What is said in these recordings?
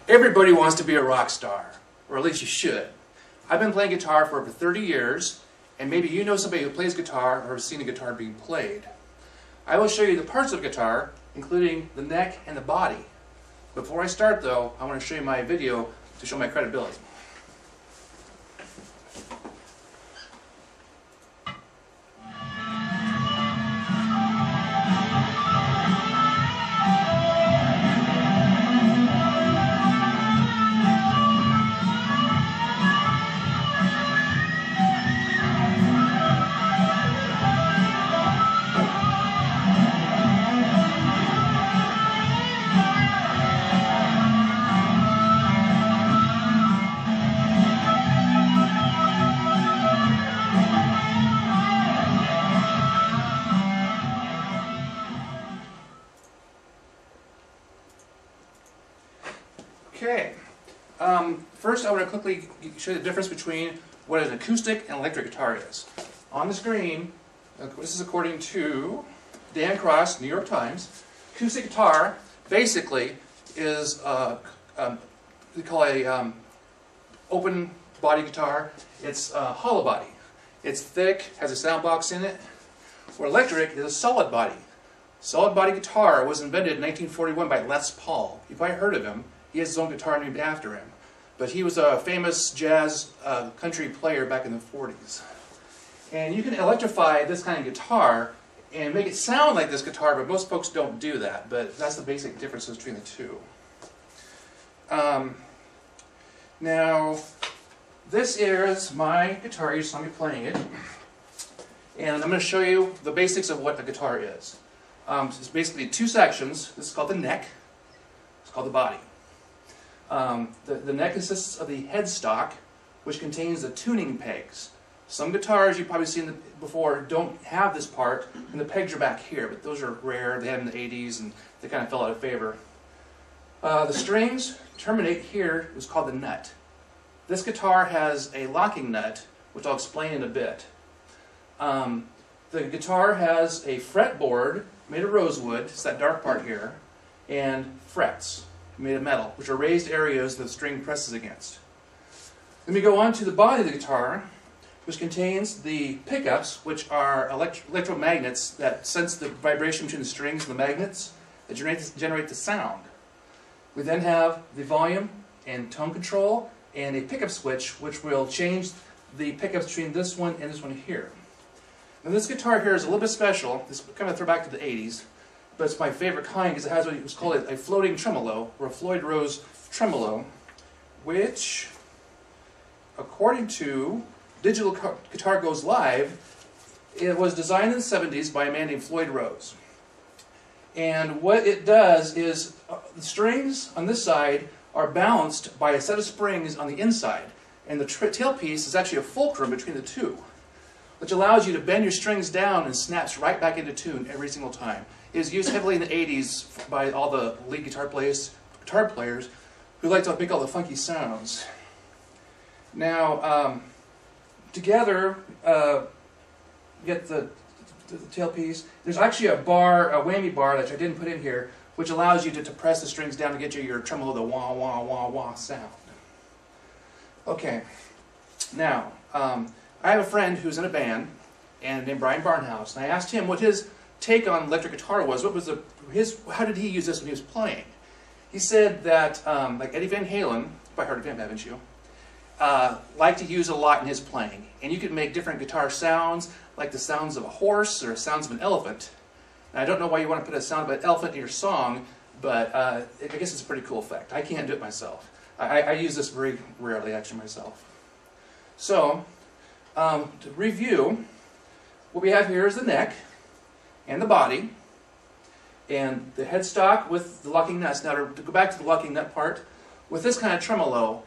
Everybody wants to be a rock star, or at least you should. I've been playing guitar for over 30 years, and maybe you know somebody who plays guitar or has seen a guitar being played. I will show you the parts of guitar, including the neck and the body. Before I start though, I want to show you my video to show my credibility. Okay, first I want to quickly show you the difference between what an acoustic and electric guitar is. On the screen, this is according to Dan Cross, New York Times. Acoustic guitar basically is we call a open body guitar. It's hollow body. It's thick, has a sound box in it. Where electric is a solid body. Solid body guitar was invented in 1941 by Les Paul. You've probably heard of him. He has his own guitar named after him. But he was a famous jazz country player back in the 40s. And you can electrify this kind of guitar and make it sound like this guitar, but most folks don't do that. But that's the basic differences between the two. Now, this is my guitar. You saw me playing it. And I'm going to show you the basics of what a guitar is. It's basically two sections. This is called the neck. It's called the body. The neck consists of the headstock, which contains the tuning pegs. Some guitars you've probably seen before don't have this part, and the pegs are back here, but those are rare. They had them in the 80s, and they kind of fell out of favor. The strings terminate here. It's called the nut. This guitar has a locking nut, which I'll explain in a bit. The guitar has a fretboard made of rosewood, it's that dark part here, and frets made of metal, which are raised areas the string presses against. Then we go on to the body of the guitar, which contains the pickups, which are electromagnets that sense the vibration between the strings and the magnets that generate the sound. We then have the volume and tone control and a pickup switch, which will change the pickups between this one and this one here. And this guitar here is a little bit special. This is kind of a throwback to the 80s. But it's my favorite kind because it has what was called a floating tremolo, or a Floyd Rose tremolo, which, according to Digital Guitar Goes Live, it was designed in the 70s by a man named Floyd Rose. And what it does is the strings on this side are balanced by a set of springs on the inside, and the tailpiece is actually a fulcrum between the two, which allows you to bend your strings down and snaps right back into tune every single time. It was used heavily in the 80s by all the lead guitar players who like to make all the funky sounds. Now, together, get the tailpiece. There's actually a bar, a whammy bar that I didn't put in here, which allows you to press the strings down to get you your tremolo, the wah, wah, wah, wah sound. Okay, now, I have a friend who's in a band named Brian Barnhouse, and I asked him what his take on electric guitar was. What was how did he use this when he was playing? He said that, like Eddie Van Halen, you've probably heard of him, haven't you? Liked to use a lot in his playing. And you could make different guitar sounds, like the sounds of a horse or sounds of an elephant. And I don't know why you want to put a sound of an elephant in your song, but I guess it's a pretty cool effect. I can't do it myself. I use this very rarely, actually, myself. So, to review, what we have here is the neck and the body, and the headstock with the locking nuts. Now, to go back to the locking nut part, with this kind of tremolo,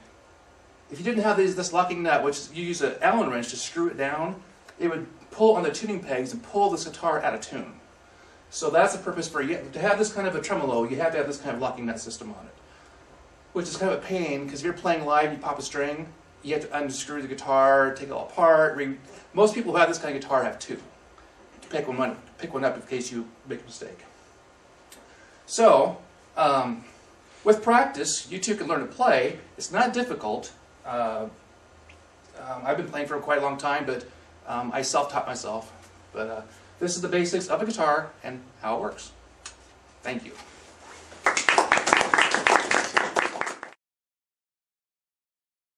if you didn't have this locking nut, which you use an Allen wrench to screw it down, it would pull on the tuning pegs and pull this guitar out of tune. So that's the purpose for you. To have this kind of a tremolo, you have to have this kind of locking nut system on it, which is kind of a pain, because if you're playing live and you pop a string, you have to unscrew the guitar, take it all apart. Most people who have this kind of guitar have two. Pick one up in case you make a mistake. So, with practice, you too can learn to play. It's not difficult. I've been playing for quite a long time, but I self-taught myself. But this is the basics of a guitar and how it works. Thank you.